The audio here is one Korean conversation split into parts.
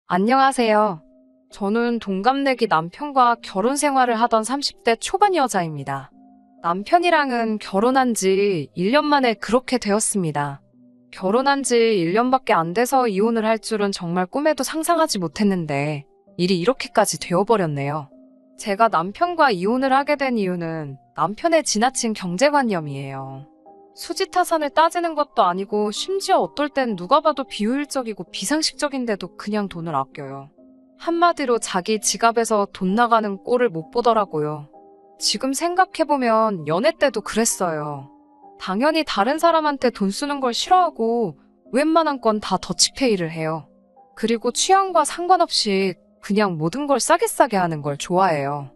안녕하세요. 저는 동갑내기 남편과 결혼 생활을 하던 30대 초반 여자입니다. 남편이랑은 결혼한 지 1년 만에 그렇게 되었습니다. 결혼한 지 1년밖에 안 돼서 이혼을 할 줄은 정말 꿈에도 상상하지 못했는데 일이 이렇게까지 되어버렸네요. 제가 남편과 이혼을 하게 된 이유는 남편의 지나친 경제관념이에요. 수지타산을 따지는 것도 아니고 심지어 어떨 땐 누가 봐도 비효율적이고 비상식적인데도 그냥 돈을 아껴요. 한마디로 자기 지갑에서 돈 나가는 꼴을 못 보더라고요. 지금 생각해보면 연애 때도 그랬어요. 당연히 다른 사람한테 돈 쓰는 걸 싫어하고 웬만한 건 다 더치페이를 해요. 그리고 취향과 상관없이 그냥 모든 걸 싸게 싸게 하는 걸 좋아해요.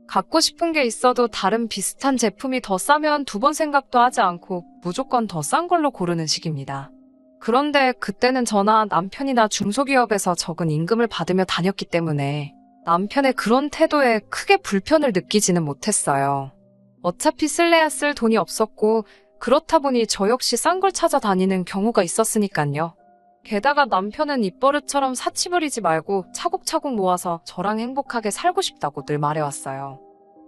갖고 싶은 게 있어도 다른 비슷한 제품이 더 싸면 두 번 생각도 하지 않고 무조건 더 싼 걸로 고르는 식입니다. 그런데 그때는 저나 남편이나 중소기업에서 적은 임금을 받으며 다녔기 때문에 남편의 그런 태도에 크게 불편을 느끼지는 못했어요. 어차피 쓸래야 쓸 돈이 없었고 그렇다 보니 저 역시 싼 걸 찾아다니는 경우가 있었으니까요. 게다가 남편은 입버릇처럼 사치 부리지 말고 차곡차곡 모아서 저랑 행복하게 살고 싶다고 늘 말해왔어요.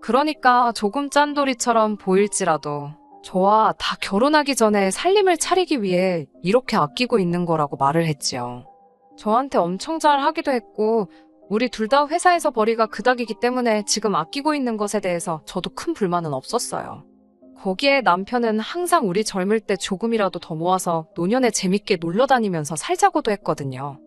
그러니까 조금 짠돌이처럼 보일지라도 저와 다 결혼하기 전에 살림을 차리기 위해 이렇게 아끼고 있는 거라고 말을 했지요. 저한테 엄청 잘 하기도 했고 우리 둘 다 회사에서 벌이가 그닥이기 때문에 지금 아끼고 있는 것에 대해서 저도 큰 불만은 없었어요. 거기에 남편은 항상 우리 젊을 때 조금이라도 더 모아서 노년에 재밌게 놀러 다니면서 살자고도 했거든요.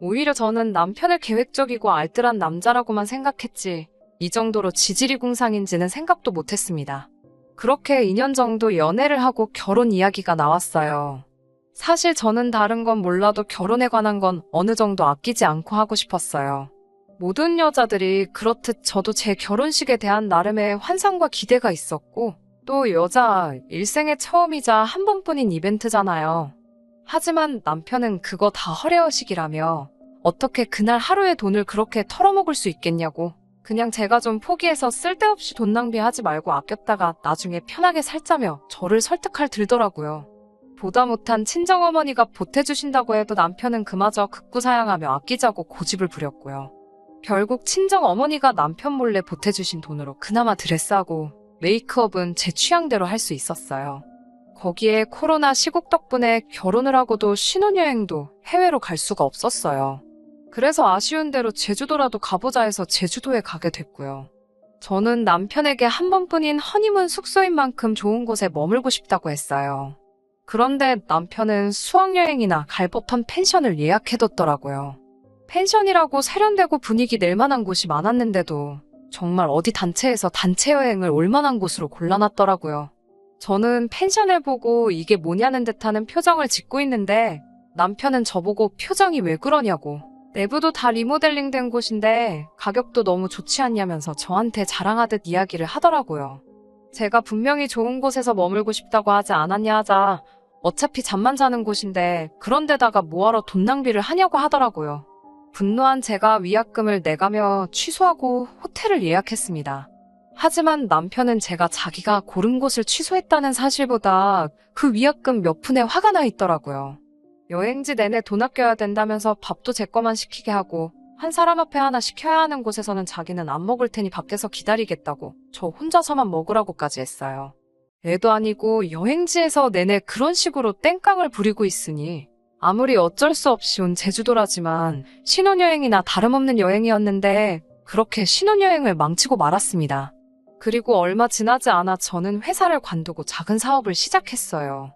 오히려 저는 남편을 계획적이고 알뜰한 남자라고만 생각했지 이 정도로 지질이 궁상인지는 생각도 못했습니다. 그렇게 2년 정도 연애를 하고 결혼 이야기가 나왔어요. 사실 저는 다른 건 몰라도 결혼에 관한 건 어느 정도 아끼지 않고 하고 싶었어요. 모든 여자들이 그렇듯 저도 제 결혼식에 대한 나름의 환상과 기대가 있었고 또 여자 일생의 처음이자 한 번뿐인 이벤트잖아요. 하지만 남편은 그거 다 허례허식이라며 어떻게 그날 하루에 돈을 그렇게 털어먹을 수 있겠냐고 그냥 제가 좀 포기해서 쓸데없이 돈 낭비하지 말고 아꼈다가 나중에 편하게 살자며 저를 설득할 들더라고요. 보다 못한 친정어머니가 보태주신다고 해도 남편은 그마저 극구사양하며 아끼자고 고집을 부렸고요. 결국 친정어머니가 남편 몰래 보태주신 돈으로 그나마 드레스하고 메이크업은 제 취향대로 할 수 있었어요. 거기에 코로나 시국 덕분에 결혼을 하고도 신혼여행도 해외로 갈 수가 없었어요. 그래서 아쉬운 대로 제주도라도 가보자 해서 제주도에 가게 됐고요. 저는 남편에게 한 번뿐인 허니문 숙소인 만큼 좋은 곳에 머물고 싶다고 했어요. 그런데 남편은 수학여행이나 갈 법한 펜션을 예약해뒀더라고요. 펜션이라고 세련되고 분위기 낼 만한 곳이 많았는데도 정말 어디 단체에서 단체 여행을 올 만한 곳으로 골라놨더라고요. 저는 펜션을 보고 이게 뭐냐는 듯하는 표정을 짓고 있는데 남편은 저보고 표정이 왜 그러냐고 내부도 다 리모델링된 곳인데 가격도 너무 좋지 않냐면서 저한테 자랑하듯 이야기를 하더라고요. 제가 분명히 좋은 곳에서 머물고 싶다고 하지 않았냐 하자 어차피 잠만 자는 곳인데 그런 데다가 뭐하러 돈 낭비를 하냐고 하더라고요. 분노한 제가 위약금을 내가며 취소하고 호텔을 예약했습니다. 하지만 남편은 제가 자기가 고른 곳을 취소했다는 사실보다 그 위약금 몇 푼에 화가 나 있더라고요. 여행지 내내 돈 아껴야 된다면서 밥도 제 거만 시키게 하고 한 사람 앞에 하나 시켜야 하는 곳에서는 자기는 안 먹을 테니 밖에서 기다리겠다고 저 혼자서만 먹으라고까지 했어요. 애도 아니고 여행지에서 내내 그런 식으로 땡깡을 부리고 있으니 아무리 어쩔 수 없이 온 제주도라지만 신혼여행이나 다름없는 여행이었는데 그렇게 신혼여행을 망치고 말았습니다. 그리고 얼마 지나지 않아 저는 회사를 관두고 작은 사업을 시작했어요.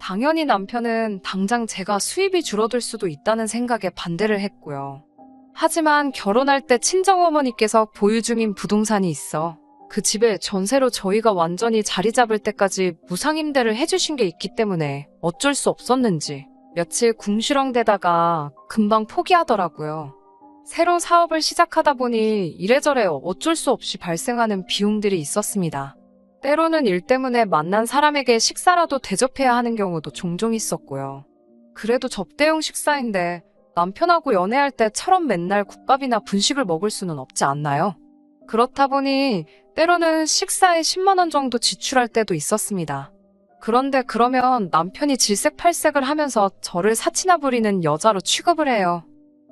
당연히 남편은 당장 제가 수입이 줄어들 수도 있다는 생각에 반대를 했고요. 하지만 결혼할 때 친정어머니께서 보유 중인 부동산이 있어 그 집에 전세로 저희가 완전히 자리 잡을 때까지 무상임대를 해주신 게 있기 때문에 어쩔 수 없었는지 며칠 궁시렁대다가 금방 포기하더라고요. 새로 사업을 시작하다 보니 이래저래 어쩔 수 없이 발생하는 비용들이 있었습니다. 때로는 일 때문에 만난 사람에게 식사라도 대접해야 하는 경우도 종종 있었고요. 그래도 접대용 식사인데 남편하고 연애할 때처럼 맨날 국밥이나 분식을 먹을 수는 없지 않나요? 그렇다 보니 때로는 식사에 10만 원 정도 지출할 때도 있었습니다. 그런데 그러면 남편이 질색팔색을 하면서 저를 사치나 부리는 여자로 취급을 해요.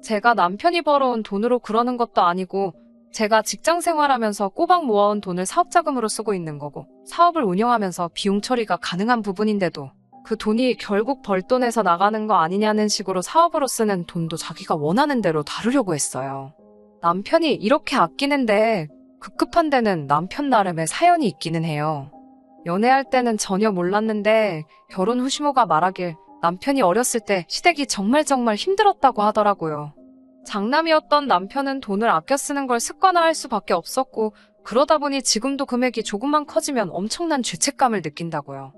제가 남편이 벌어온 돈으로 그러는 것도 아니고 제가 직장 생활하면서 꼬박 모아온 돈을 사업자금으로 쓰고 있는 거고 사업을 운영하면서 비용 처리가 가능한 부분인데도 그 돈이 결국 벌돈에서 나가는 거 아니냐는 식으로 사업으로 쓰는 돈도 자기가 원하는 대로 다루려고 했어요. 남편이 이렇게 아끼는데 급급한 데는 남편 나름의 사연이 있기는 해요. 연애할 때는 전혀 몰랐는데 결혼 후 시모가 말하길 남편이 어렸을 때 시댁이 정말 힘들었다고 하더라고요. 장남이었던 남편은 돈을 아껴 쓰는 걸 습관화할 수밖에 없었고 그러다 보니 지금도 금액이 조금만 커지면 엄청난 죄책감을 느낀다고요.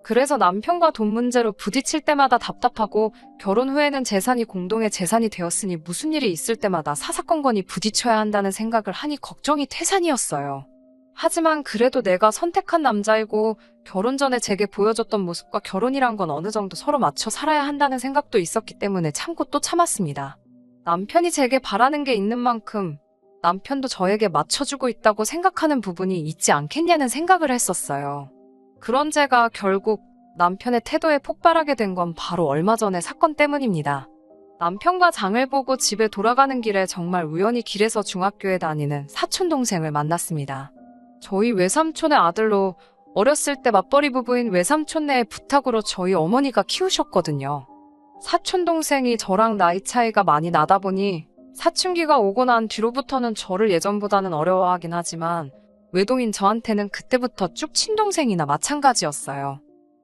그래서 남편과 돈 문제로 부딪힐 때마다 답답하고 결혼 후에는 재산이 공동의 재산이 되었으니 무슨 일이 있을 때마다 사사건건이 부딪혀야 한다는 생각을 하니 걱정이 태산이었어요. 하지만 그래도 내가 선택한 남자이고 결혼 전에 제게 보여줬던 모습과 결혼이란 건 어느 정도 서로 맞춰 살아야 한다는 생각도 있었기 때문에 참고 또 참았습니다. 남편이 제게 바라는 게 있는 만큼 남편도 저에게 맞춰주고 있다고 생각하는 부분이 있지 않겠냐는 생각을 했었어요. 그런 제가 결국 남편의 태도에 폭발하게 된 건 바로 얼마 전의 사건 때문입니다. 남편과 장을 보고 집에 돌아가는 길에 정말 우연히 길에서 중학교에 다니는 사촌동생을 만났습니다. 저희 외삼촌의 아들로 어렸을 때 맞벌이 부부인 외삼촌네의 부탁으로 저희 어머니가 키우셨거든요. 사촌동생이 저랑 나이 차이가 많이 나다 보니 사춘기가 오고 난 뒤로부터는 저를 예전보다는 어려워하긴 하지만 외동인 저한테는 그때부터 쭉 친동생이나 마찬가지였어요.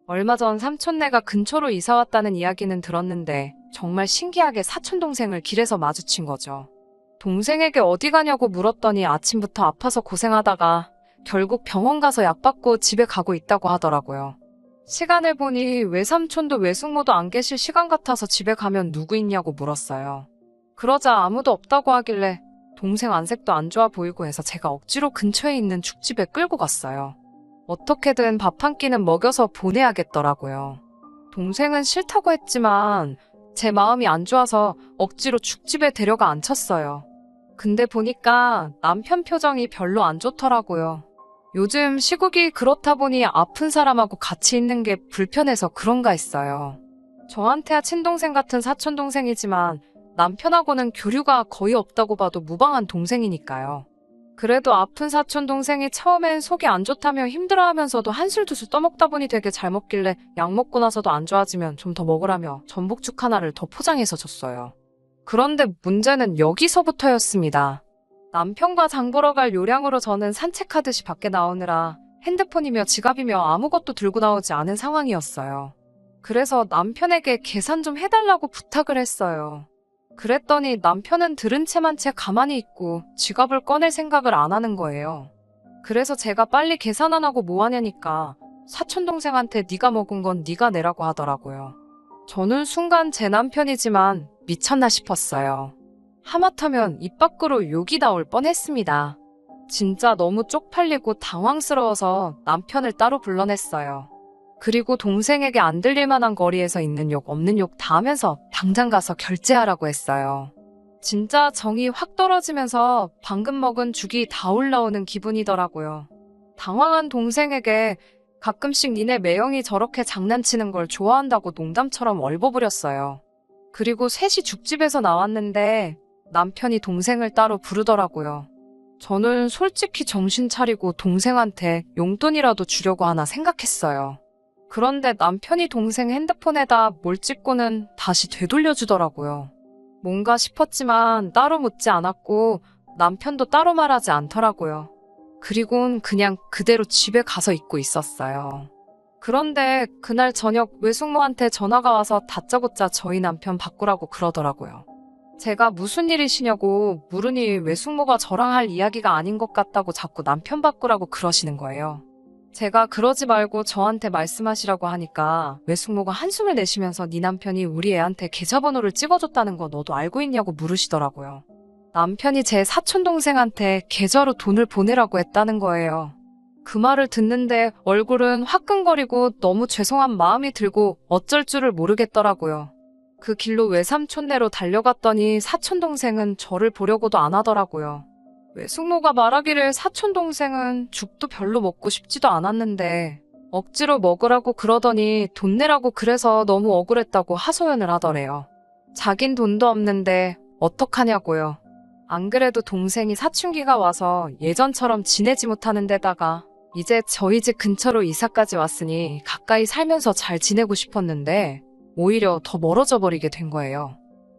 얼마 전 삼촌네가 근처로 이사 왔다는 이야기는 들었는데 정말 신기하게 사촌동생을 길에서 마주친 거죠. 동생에게 어디 가냐고 물었더니 아침부터 아파서 고생하다가 결국 병원 가서 약 받고 집에 가고 있다고 하더라고요. 시간을 보니 외삼촌도 외숙모도 안 계실 시간 같아서 집에 가면 누구 있냐고 물었어요. 그러자 아무도 없다고 하길래 동생 안색도 안 좋아 보이고 해서 제가 억지로 근처에 있는 죽집에 끌고 갔어요. 어떻게든 밥 한 끼는 먹여서 보내야겠더라고요. 동생은 싫다고 했지만 제 마음이 안 좋아서 억지로 죽집에 데려가 앉혔어요. 근데 보니까 남편 표정이 별로 안 좋더라고요. 요즘 시국이 그렇다 보니 아픈 사람하고 같이 있는 게 불편해서 그런가 했어요. 저한테야 친동생 같은 사촌동생이지만 남편하고는 교류가 거의 없다고 봐도 무방한 동생이니까요. 그래도 아픈 사촌동생이 처음엔 속이 안 좋다며 힘들어하면서도 한술 두술 떠먹다 보니 되게 잘 먹길래 약 먹고 나서도 안 좋아지면 좀 더 먹으라며 전복죽 하나를 더 포장해서 줬어요. 그런데 문제는 여기서부터였습니다. 남편과 장 보러 갈 요량으로 저는 산책하듯이 밖에 나오느라 핸드폰이며 지갑이며 아무것도 들고 나오지 않은 상황이었어요. 그래서 남편에게 계산 좀 해달라고 부탁을 했어요. 그랬더니 남편은 들은 채만 채 가만히 있고 지갑을 꺼낼 생각을 안 하는 거예요. 그래서 제가 빨리 계산 안 하고 뭐 하냐니까 사촌동생한테 네가 먹은 건 네가 내라고 하더라고요. 저는 순간 제 남편이지만 미쳤나 싶었어요. 하마터면 입 밖으로 욕이 나올 뻔했습니다. 진짜 너무 쪽팔리고 당황스러워서 남편을 따로 불러냈어요. 그리고 동생에게 안 들릴 만한 거리에서 있는 욕 없는 욕 다 하면서 당장 가서 결제하라고 했어요. 진짜 정이 확 떨어지면서 방금 먹은 죽이 다 올라오는 기분이더라고요. 당황한 동생에게 가끔씩 니네 매형이 저렇게 장난치는 걸 좋아한다고 농담처럼 얼버무렸어요. 그리고 셋이 죽집에서 나왔는데 남편이 동생을 따로 부르더라고요. 저는 솔직히 정신 차리고 동생한테 용돈이라도 주려고 하나 생각했어요. 그런데 남편이 동생 핸드폰에다 뭘 찍고는 다시 되돌려주더라고요. 뭔가 싶었지만 따로 묻지 않았고 남편도 따로 말하지 않더라고요. 그리고는 그냥 그대로 집에 가서 있고 있었어요. 그런데 그날 저녁 외숙모한테 전화가 와서 다짜고짜 저희 남편 바꾸라고 그러더라고요. 제가 무슨 일이시냐고 물으니 외숙모가 저랑 할 이야기가 아닌 것 같다고 자꾸 남편 바꾸라고 그러시는 거예요. 제가 그러지 말고 저한테 말씀하시라고 하니까 외숙모가 한숨을 내쉬면서 네 남편이 우리 애한테 계좌번호를 찍어줬다는 거 너도 알고 있냐고 물으시더라고요. 남편이 제 사촌동생한테 계좌로 돈을 보내라고 했다는 거예요. 그 말을 듣는데 얼굴은 화끈거리고 너무 죄송한 마음이 들고 어쩔 줄을 모르겠더라고요. 그 길로 외삼촌네로 달려갔더니 사촌동생은 저를 보려고도 안 하더라고요. 외숙모가 말하기를 사촌동생은 죽도 별로 먹고 싶지도 않았는데 억지로 먹으라고 그러더니 돈 내라고 그래서 너무 억울했다고 하소연을 하더래요. 자긴 돈도 없는데 어떡하냐고요. 안 그래도 동생이 사춘기가 와서 예전처럼 지내지 못하는 데다가 이제 저희 집 근처로 이사까지 왔으니 가까이 살면서 잘 지내고 싶었는데 오히려 더 멀어져 버리게 된 거예요.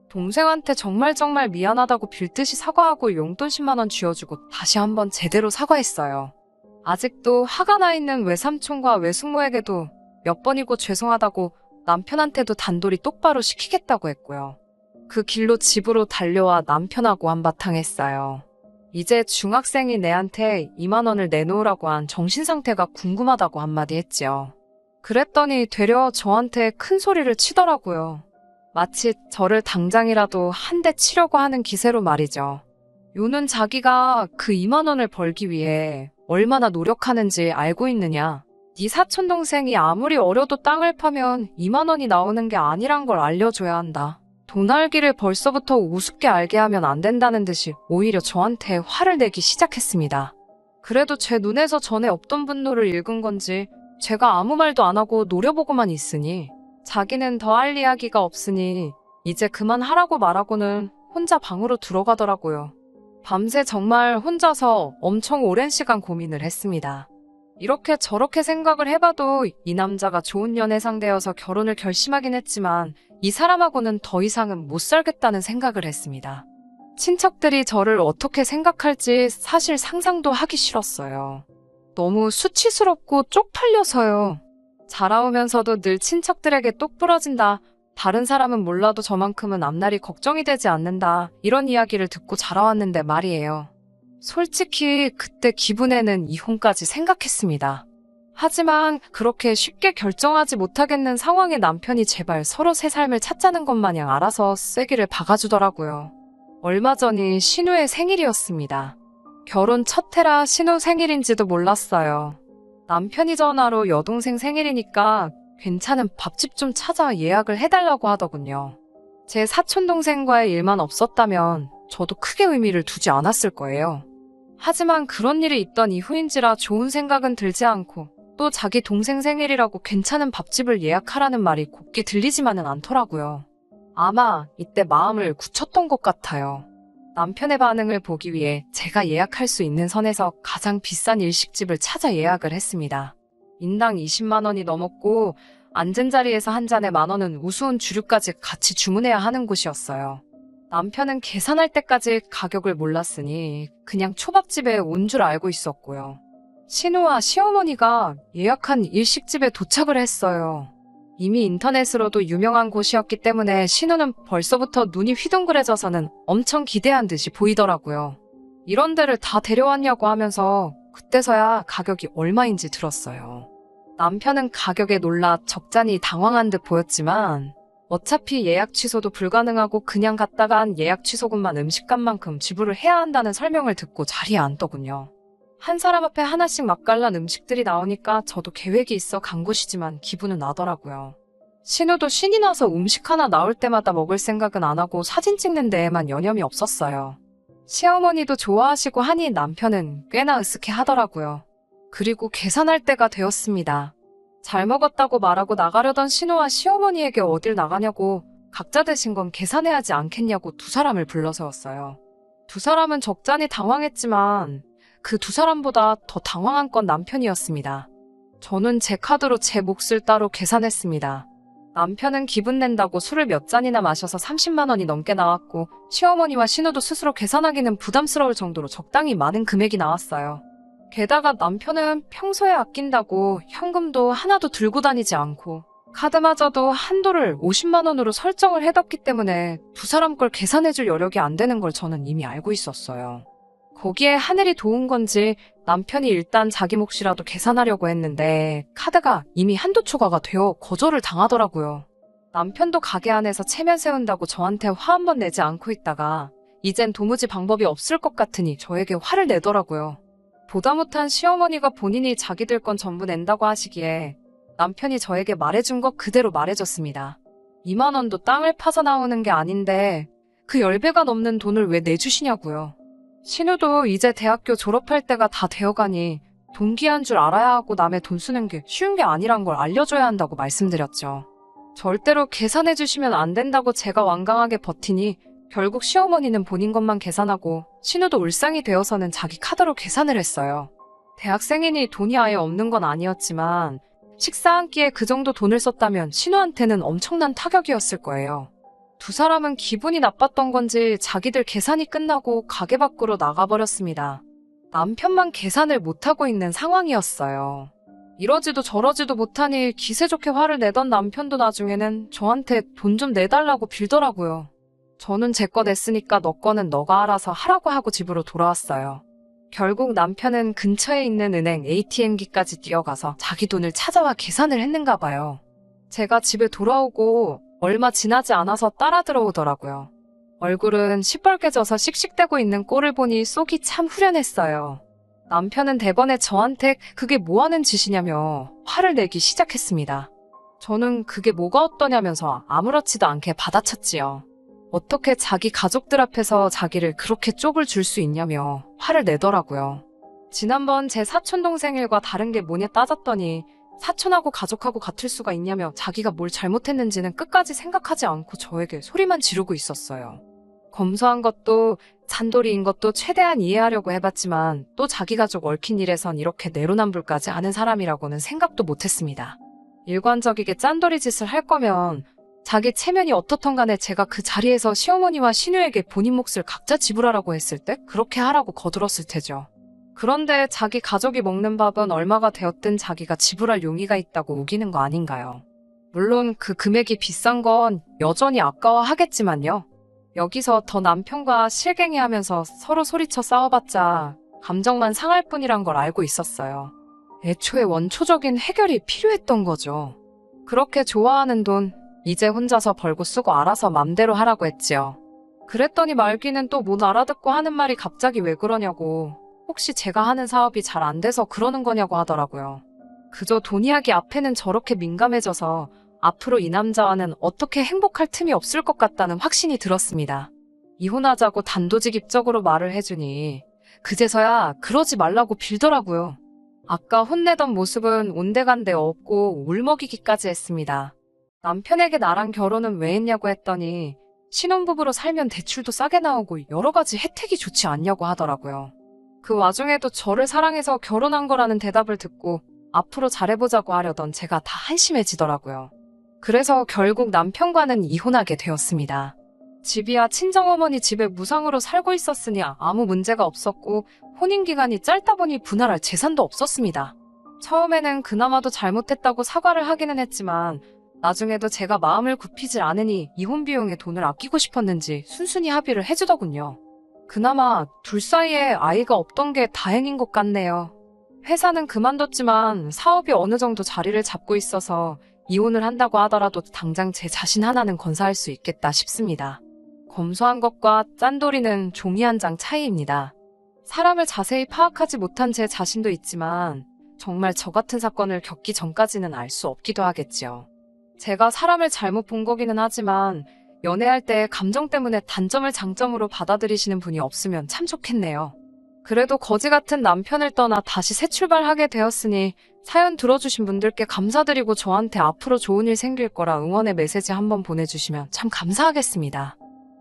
동생한테 정말 미안하다고 빌듯이 사과하고 용돈 10만 원 쥐어주고 다시 한번 제대로 사과했어요. 아직도 화가 나 있는 외삼촌과 외숙모에게도 몇 번이고 죄송하다고 남편한테도 단돌이 똑바로 시키겠다고 했고요. 그 길로 집으로 달려와 남편하고 한바탕 했어요. 이제 중학생이 내한테 2만 원을 내놓으라고 한 정신상태가 궁금하다고 한마디 했지요. 그랬더니 되려 저한테 큰 소리를 치더라고요. 마치 저를 당장이라도 한 대 치려고 하는 기세로 말이죠. 요는 자기가 그 2만 원을 벌기 위해 얼마나 노력하는지 알고 있느냐. 네 사촌동생이 아무리 어려도 땅을 파면 2만 원이 나오는 게 아니란 걸 알려줘야 한다. 돈 알기를 벌써부터 우습게 알게 하면 안 된다는 듯이 오히려 저한테 화를 내기 시작했습니다. 그래도 제 눈에서 전에 없던 분노를 읽은 건지 제가 아무 말도 안 하고 노려보고만 있으니 자기는 더 할 이야기가 없으니 이제 그만하라고 말하고는 혼자 방으로 들어가더라고요. 밤새 정말 혼자서 엄청 오랜 시간 고민을 했습니다. 이렇게 저렇게 생각을 해봐도 이 남자가 좋은 연애 상대여서 결혼을 결심하긴 했지만 이 사람하고는 더 이상은 못 살겠다는 생각을 했습니다. 친척들이 저를 어떻게 생각할지 사실 상상도 하기 싫었어요. 너무 수치스럽고 쪽팔려서요. 자라오면서도 늘 친척들에게 똑 부러진다. 다른 사람은 몰라도 저만큼은 앞날이 걱정이 되지 않는다. 이런 이야기를 듣고 자라왔는데 말이에요. 솔직히 그때 기분에는 이혼까지 생각했습니다. 하지만 그렇게 쉽게 결정하지 못하겠는 상황에 남편이 제발 서로 새 삶을 찾자는 것 마냥 알아서 쐐기를 박아주더라고요. 얼마 전이 신우의 생일이었습니다. 결혼 첫 해라 신우 생일인지도 몰랐어요. 남편이 전화로 여동생 생일이니까 괜찮은 밥집 좀 찾아 예약을 해달라고 하더군요. 제 사촌동생과의 일만 없었다면 저도 크게 의미를 두지 않았을 거예요. 하지만 그런 일이 있던 이후인지라 좋은 생각은 들지 않고 또 자기 동생 생일이라고 괜찮은 밥집을 예약하라는 말이 곱게 들리지만은 않더라고요. 아마 이때 마음을 굳혔던 것 같아요. 남편의 반응을 보기 위해 제가 예약할 수 있는 선에서 가장 비싼 일식집을 찾아 예약을 했습니다. 인당 20만 원이 넘었고 앉은 자리에서 한 잔에 만 원은 우스운 주류까지 같이 주문해야 하는 곳이었어요. 남편은 계산할 때까지 가격을 몰랐으니 그냥 초밥집에 온 줄 알고 있었고요. 신우와 시어머니가 예약한 일식집에 도착을 했어요. 이미 인터넷으로도 유명한 곳이었기 때문에 신우는 벌써부터 눈이 휘둥그레져서는 엄청 기대한 듯이 보이더라고요. 이런 데를 다 데려왔냐고 하면서 그때서야 가격이 얼마인지 들었어요. 남편은 가격에 놀라 적잖이 당황한 듯 보였지만 어차피 예약 취소도 불가능하고 그냥 갔다가 한 예약 취소금만 음식값만큼 지불을 해야 한다는 설명을 듣고 자리에 앉더군요. 한 사람 앞에 하나씩 맛깔난 음식들이 나오니까 저도 계획이 있어 간 곳이지만 기분은 나더라고요. 신우도 신이 나서 음식 하나 나올 때마다 먹을 생각은 안 하고 사진 찍는 데에만 여념이 없었어요. 시어머니도 좋아하시고 하니 남편은 꽤나 으쓱해 하더라고요. 그리고 계산할 때가 되었습니다. 잘 먹었다고 말하고 나가려던 신우와 시어머니에게 어딜 나가냐고 각자 대신 건 계산해야 하지 않겠냐고 두 사람을 불러세웠어요. 두 사람은 적잖이 당황했지만 그 두 사람보다 더 당황한 건 남편이었습니다. 저는 제 카드로 제 몫을 따로 계산했습니다. 남편은 기분 낸다고 술을 몇 잔이나 마셔서 30만 원이 넘게 나왔고 시어머니와 신우도 스스로 계산하기는 부담스러울 정도로 적당히 많은 금액이 나왔어요. 게다가 남편은 평소에 아낀다고 현금도 하나도 들고 다니지 않고 카드마저도 한도를 50만 원으로 설정을 해뒀기 때문에 두 사람 걸 계산해줄 여력이 안 되는 걸 저는 이미 알고 있었어요. 거기에 하늘이 도운 건지 남편이 일단 자기 몫이라도 계산하려고 했는데 카드가 이미 한도 초과가 되어 거절을 당하더라고요. 남편도 가게 안에서 체면 세운다고 저한테 화 한 번 내지 않고 있다가 이젠 도무지 방법이 없을 것 같으니 저에게 화를 내더라고요. 보다 못한 시어머니가 본인이 자기들 건 전부 낸다고 하시기에 남편이 저에게 말해준 것 그대로 말해줬습니다. 2만 원도 땅을 파서 나오는 게 아닌데 그 10배가 넘는 돈을 왜 내주시냐고요. 신우도 이제 대학교 졸업할 때가 다 되어가니 돈 귀한 줄 알아야 하고 남의 돈 쓰는 게 쉬운 게 아니란 걸 알려줘야 한다고 말씀드렸죠. 절대로 계산해주시면 안 된다고 제가 완강하게 버티니 결국 시어머니는 본인 것만 계산하고 신우도 울상이 되어서는 자기 카드로 계산을 했어요. 대학생이니 돈이 아예 없는 건 아니었지만 식사 한 끼에 그 정도 돈을 썼다면 신우한테는 엄청난 타격이었을 거예요. 두 사람은 기분이 나빴던 건지 자기들 계산이 끝나고 가게 밖으로 나가버렸습니다. 남편만 계산을 못하고 있는 상황이었어요. 이러지도 저러지도 못하니 기세 좋게 화를 내던 남편도 나중에는 저한테 돈 좀 내달라고 빌더라고요. 저는 제 거 냈으니까 너 거는 너가 알아서 하라고 하고 집으로 돌아왔어요. 결국 남편은 근처에 있는 은행 ATM기까지 뛰어가서 자기 돈을 찾아와 계산을 했는가 봐요. 제가 집에 돌아오고 얼마 지나지 않아서 따라 들어오더라고요. 얼굴은 시뻘개져서 씩씩대고 있는 꼴을 보니 속이 참 후련했어요. 남편은 대번에 저한테 그게 뭐하는 짓이냐며 화를 내기 시작했습니다. 저는 그게 뭐가 어떠냐면서 아무렇지도 않게 받아쳤지요. 어떻게 자기 가족들 앞에서 자기를 그렇게 쪽을 줄 수 있냐며 화를 내더라고요. 지난번 제 사촌동생 일과 다른 게 뭐냐 따졌더니 사촌하고 가족하고 같을 수가 있냐며 자기가 뭘 잘못했는지는 끝까지 생각하지 않고 저에게 소리만 지르고 있었어요. 검소한 것도 잔돌이인 것도 최대한 이해하려고 해봤지만 또 자기 가족 얽힌 일에선 이렇게 내로남불까지 하는 사람이라고는 생각도 못했습니다. 일관적이게 짠돌이 짓을 할 거면 자기 체면이 어떻든 간에 제가 그 자리에서 시어머니와 신우에게 본인 몫을 각자 지불하라고 했을 때 그렇게 하라고 거들었을 테죠. 그런데 자기 가족이 먹는 밥은 얼마가 되었든 자기가 지불할 용의가 있다고 우기는 거 아닌가요? 물론 그 금액이 비싼 건 여전히 아까워하겠지만요. 여기서 더 남편과 실갱이하면서 서로 소리쳐 싸워봤자 감정만 상할 뿐이란 걸 알고 있었어요. 애초에 원초적인 해결이 필요했던 거죠. 그렇게 좋아하는 돈 이제 혼자서 벌고 쓰고 알아서 맘대로 하라고 했지요. 그랬더니 말귀는 또 못 알아듣고 하는 말이 갑자기 왜 그러냐고, 혹시 제가 하는 사업이 잘 안 돼서 그러는 거냐고 하더라고요. 그저 돈 이야기 앞에는 저렇게 민감해져서 앞으로 이 남자와는 어떻게 행복할 틈이 없을 것 같다는 확신이 들었습니다. 이혼하자고 단도직입적으로 말을 해주니 그제서야 그러지 말라고 빌더라고요. 아까 혼내던 모습은 온데간데 없고 울먹이기까지 했습니다. 남편에게 나랑 결혼은 왜 했냐고 했더니 신혼부부로 살면 대출도 싸게 나오고 여러 가지 혜택이 좋지 않냐고 하더라고요. 그 와중에도 저를 사랑해서 결혼한 거라는 대답을 듣고 앞으로 잘해보자고 하려던 제가 다 한심해지더라고요. 그래서 결국 남편과는 이혼하게 되었습니다. 집이야 친정어머니 집에 무상으로 살고 있었으니 아무 문제가 없었고 혼인기간이 짧다 보니 분할할 재산도 없었습니다. 처음에는 그나마도 잘못했다고 사과를 하기는 했지만 나중에도 제가 마음을 굽히질 않으니 이혼 비용에 돈을 아끼고 싶었는지 순순히 합의를 해주더군요. 그나마 둘 사이에 아이가 없던 게 다행인 것 같네요. 회사는 그만뒀지만 사업이 어느 정도 자리를 잡고 있어서 이혼을 한다고 하더라도 당장 제 자신 하나는 건사할 수 있겠다 싶습니다. 검소한 것과 짠돌이는 종이 한 장 차이입니다. 사람을 자세히 파악하지 못한 제 자신도 있지만 정말 저 같은 사건을 겪기 전까지는 알 수 없기도 하겠지요. 제가 사람을 잘못 본 거기는 하지만 연애할 때 감정 때문에 단점을 장점으로 받아들이시는 분이 없으면 참 좋겠네요. 그래도 거지 같은 남편을 떠나 다시 새 출발하게 되었으니 사연 들어주신 분들께 감사드리고 저한테 앞으로 좋은 일 생길 거라 응원의 메시지 한번 보내주시면 참 감사하겠습니다.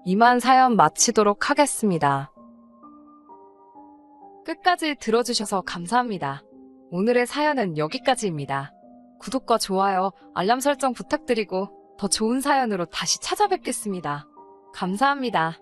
이만 사연 마치도록 하겠습니다. 끝까지 들어주셔서 감사합니다. 오늘의 사연은 여기까지입니다. 구독과 좋아요, 알람 설정 부탁드리고 더 좋은 사연으로 다시 찾아뵙겠습니다. 감사합니다.